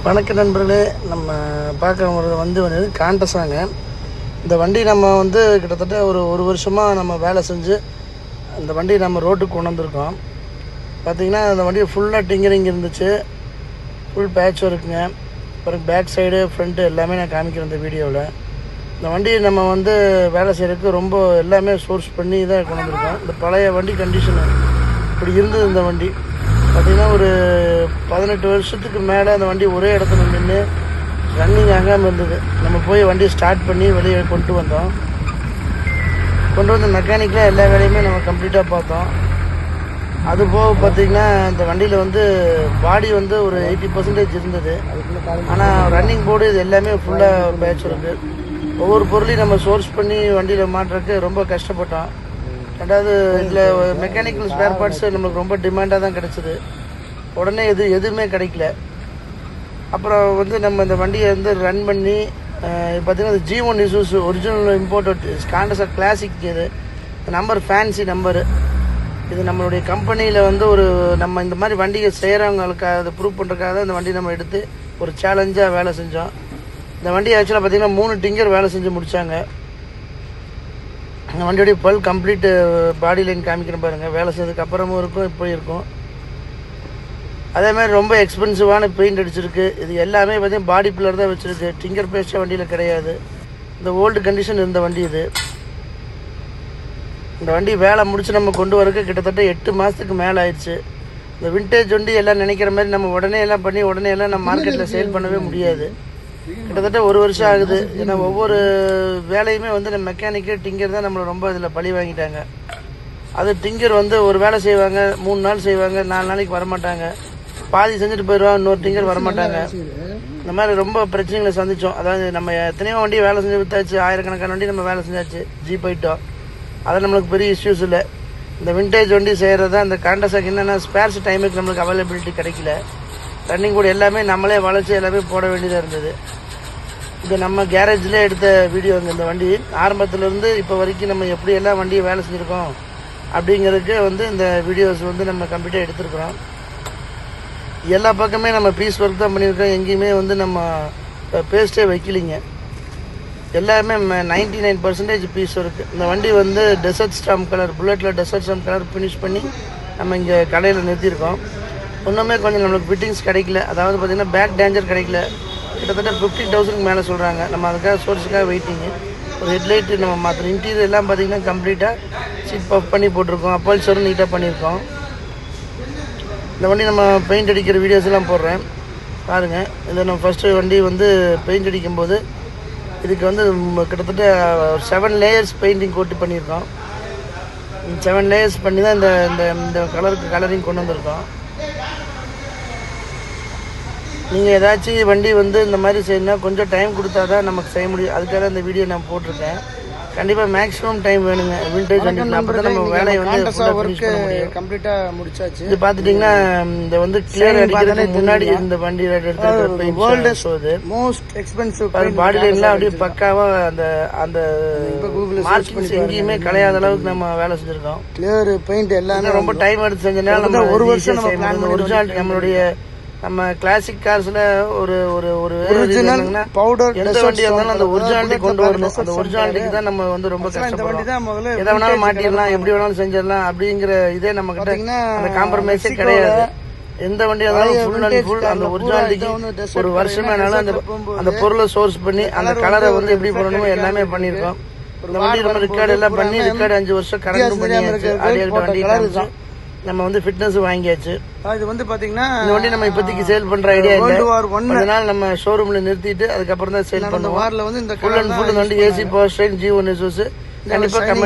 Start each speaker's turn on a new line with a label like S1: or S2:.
S1: வணக்க நண்பர்களே, நம்ம பார்க்க வந்து காண்டஸாங்க. இந்த வண்டி நம்ம வந்து கிட்டத்தட்ட ஒரு வருஷமாக நம்ம வேலை செஞ்சு அந்த வண்டி நம்ம ரோட்டுக்கு கொண்டு வந்திருக்கோம். பார்த்திங்கன்னா அந்த வண்டி ஃபுல்லாக டிங்கரிங் இருந்துச்சு, ஃபுல் பேட்ச் ஒர்க்குங்க. அப்புறம் பேக் சைடு ஃப்ரண்ட்டு எல்லாமே நான் காமிக்கிறேன் இந்த வீடியோவில். இந்த வண்டி நம்ம வந்து வேலை செய்கிறதுக்கு ரொம்ப எல்லாமே சோர்ஸ் பண்ணி தான் கொண்டு வந்திருக்கோம். இந்த பழைய வண்டி கண்டிஷனு இப்படி இருந்தது. இந்த வண்டி பார்த்திங்கன்னா ஒரு 18 வருஷத்துக்கு மேலே அந்த வண்டி ஒரே இடத்துல நின்று ரன்னிங் ஆகாமல் இருந்தது. நம்ம போய் வண்டியை ஸ்டார்ட் பண்ணி வெளியே கொண்டு வந்து மெக்கானிக்கில் எல்லா வேலையுமே நம்ம கம்ப்ளீட்டாக பார்த்தோம். அதுபோக பார்த்திங்கன்னா இந்த வண்டியில் வந்து பாடி வந்து ஒரு 80% இருந்தது. ஆனால் ரன்னிங் போர்டு இது எல்லாமே ஃபுல்லாக பேட்ச் இருக்குது. ஒவ்வொரு பொருளையும் நம்ம சோர்ஸ் பண்ணி வண்டியில் மாட்டுறதுக்கு ரொம்ப கஷ்டப்பட்டோம். ரெண்டாவது இதில் மெக்கானிக்கல் ஸ்பேர் பார்ட்ஸு நம்மளுக்கு ரொம்ப டிமாண்டாக தான் கிடச்சிது. உடனே எதுவுமே கிடைக்கல. அப்புறம் வந்து நம்ம இந்த வண்டியை வந்து ரன் பண்ணி பார்த்திங்கன்னா அது G1 Isuzu original imported Contessa classic. இது நம்பர் ஃபேன்சி நம்பரு. இது நம்மளுடைய கம்பெனியில் வந்து நம்ம இந்த மாதிரி வண்டியை செய்கிறவங்களுக்காக அதை ப்ரூவ் பண்ணுறதுக்காக தான் இந்த வண்டி நம்ம எடுத்து ஒரு சேலஞ்சாக வேலை செஞ்சோம். இந்த வண்டி ஆக்சுவலாக பார்த்திங்கன்னா 3 டிங்கர் வேலை செஞ்சு முடித்தாங்க. அந்த வண்டியோடைய பல் கம்ப்ளீட் பாடி லைன் காமிக்கிறேன் பாருங்கள். வேலை செய்யறதுக்கு அப்புறமும் இருக்கும், இப்படி இருக்கும். அதேமாதிரி ரொம்ப எக்ஸ்பென்சிவான பெயிண்ட் அடிச்சிருக்கு. இது எல்லாமே பார்த்தீங்கன்னா பாடி பில்லர் தான் வச்சுருக்கு. டிங்கர் பேஸ்டாக வண்டியில் கிடையாது. இந்த ஓல்டு கண்டிஷன் இருந்த வண்டி இது. இந்த வண்டி வேலை முடிச்சு நம்ம கொண்டு வரக்கு கிட்டத்தட்ட 8 மாதத்துக்கு மேலே ஆயிடுச்சு. இந்த விண்டேஜ் வண்டி எல்லாம் நினைக்கிற மாதிரி நம்ம உடனே எல்லாம் நம்ம மார்க்கெட்டில் சேல் பண்ணவே முடியாது. கிட்டத்தட்ட 1 வருஷம் ஆகுது. ஏன்னா ஒவ்வொரு வேலையுமே வந்து நம்ம மெக்கானிக்கு டிங்கர் தான் நம்மளை ரொம்ப இதில் பழி வாங்கிட்டாங்க. அது டிங்கர் வந்து ஒரு வேலை செய்வாங்க, 3 நாள் செய்வாங்க, 4 நாளைக்கு வரமாட்டாங்க. பாதி செஞ்சுட்டு போயிடுவாங்க, இன்னொரு டிங்கர் வரமாட்டாங்க. இந்த மாதிரி ரொம்ப பிரச்சனைகளை சந்தித்தோம். அதாவது நம்ம எத்தனையோ வண்டி வேலை செஞ்சு வித்தாச்சு, ஆயிரக்கணக்கான வண்டி நம்ம வேலை செஞ்சாச்சு, ஜீப் ஐட்டம். அது நம்மளுக்கு பெரிய இஷ்யூஸ் இல்லை. இந்த விண்டேஜ் வண்டி செய்கிறது தான் இந்த காண்டஸாக்கு என்னென்னா ஸ்பேர்ஸ் டைமுக்கு நம்மளுக்கு அவைலபிலிட்டி கிடைக்கல. ரன்னிங் போர்டு எல்லாமே நம்மளே வளைச்சி எல்லாமே போட வேண்டியதாக இருந்தது. இது நம்ம கேரேஜில் எடுத்த வீடியோங்க. இந்த வண்டி ஆரம்பத்துலேருந்து இப்போ வரைக்கும் நம்ம எப்படியெல்லாம் வண்டியை வேலை செஞ்சுருக்கோம் அப்படிங்கிறதுக்கு வந்து இந்த வீடியோஸ் வந்து நம்ம கம்ப்ளீட்டாக எடுத்துருக்குறோம். எல்லா பக்கமே நம்ம பீஸ் ஒர்க் தான் பண்ணியிருக்கோம். எங்கேயுமே வந்து நம்ம பேஸ்ட்டே வைக்கலிங்க. எல்லாமே 99% பீஸ் ஒர்க்கு. இந்த வண்டி வந்து டெசர்ட் ஸ்டாம்ப் கலர், புல்லட்டில் டெசர்ட் ஸ்டாம்ப் கலர் ஃபினிஷ் பண்ணி நம்ம இங்கே கடையில் நிறுத்தியிருக்கோம். இன்னுமே கொஞ்சம் நம்மளுக்கு ஃபிட்டிங்ஸ் கிடைக்கல. அதாவது பார்த்திங்கன்னா பேக் டேஞ்சர் கிடைக்கல. கிட்டத்தட்ட 50,000 மேலே சொல்கிறாங்க. நம்ம அதுக்காக சோர்ஸுக்காக வெயிட்டிங்கு. ஒரு ஹெட்லைட்டு நம்ம மாற்றணும். இன்டீரியர் எல்லாம் பார்த்திங்கன்னா கம்ப்ளீட்டாக சீட் பஃப் பண்ணி போட்டிருக்கோம். அப்பல்சரும் நீட்டாக பண்ணியிருக்கோம். இந்த வண்டி நம்ம பெயிண்ட் அடிக்கிற வீடியோஸ் எல்லாம் போடுறேன் பாருங்கள். இதில் நம்ம ஃபஸ்ட்டு வண்டி வந்து பெயிண்ட் அடிக்கும்போது இதுக்கு வந்து கிட்டத்தட்ட 7 லேயர்ஸ் பெயிண்டிங் கோட்டு பண்ணியிருக்கோம். 7 லேயர்ஸ் பண்ணி தான் இந்த கலரிங் கொண்டு வந்திருக்கோம். நீங்கள் ஏதாச்சும் வண்டி வந்து இந்த மாதிரி செய்யணும்னா கொஞ்சம் டைம் கொடுத்தா தான் நமக்கு செய்ய முடியும். அதுக்காக இந்த வீடியோ நான் போட்டிருக்கேன். கண்டிப்பாக மேக்ஸிமம் டைம் வேணுங்க விண்டேஜ் வண்டி. அப்போ தான் நம்ம வேலையை வந்து கம்ப்ளீட்டாக முடிச்சாச்சு. இது பார்த்துட்டிங்கன்னா இந்த வந்து கிளியர் அடிக்கிறதுக்கு முன்னாடி இந்த வண்டி எடுத்து ஷோது மோஸ்ட் எக்ஸ்பென்சிவ் பாடி லைன்லாம் அப்படியே பக்காவாக அந்த மார்க்கிங்ஸ் எங்கேயுமே கலையாத அளவுக்கு நம்ம வேலை செஞ்சுருக்கோம். கிளியர் பெயிண்ட் எல்லாமே ரொம்ப டைம் எடுத்து செஞ்சனால நம்ம 1 வருஷம் நம்ம ஒரிஜினாலிட்டி நம்மளுடைய நம்ம கிளாசிக் கார்ஸில் ஒரு ஒரிஜினல் பவுடர் எந்த வண்டி இருந்தாலும் அந்த ஒரிஜினாலிட்டி கொண்டு வரணும். அந்த ஒரிஜினாலிட்டிக்கு தான் நம்ம வந்து ரொம்ப கஷ்டப்படுறோம். எதை வேணாலும் மாட்டிடலாம், எப்படி வேணாலும் செஞ்சிடலாம் அப்படிங்கிற இதே நம்ம கிட்ட அந்த காம்ப்ரமைஸே கிடையாது. எந்த வண்டி இருந்தாலும் ஃபுல் அண்ட் ஃபுல் அந்த ஒரிஜினாலிட்டிக்கு ஒரு வருஷமே அந்த பொருளை சோர்ஸ் பண்ணி அந்த கலரை வந்து எப்படி பண்ணணுமோ எல்லாமே பண்ணியிருக்கோம். இந்த வண்டி நம்ம ரெக்கார்டு எல்லாம் பண்ணி ரெக்கார்டு 5 வருஷம் கரண்ட் பண்ணியாச்சு. ஆடியோட்ட வண்டி காமிச்சு நம்ம வந்து ஃபிட்னஸ் வாங்கியாச்சு. இது வந்து பாத்தீங்கன்னா இந்த வண்டி நம்ம இப்போதைக்கு சேல் பண்ற ஐடியா இல்லை. கொஞ்ச நாள் நம்ம ஷோரூம்ல நிறுத்திட்டு அதுக்கப்புறம் தான் சேல் பண்ணுவோம். ஃபுல் அண்ட் ஃபுல் வண்டி AC power style G1 Isuzu. கண்டிப்பா கமெண்ட்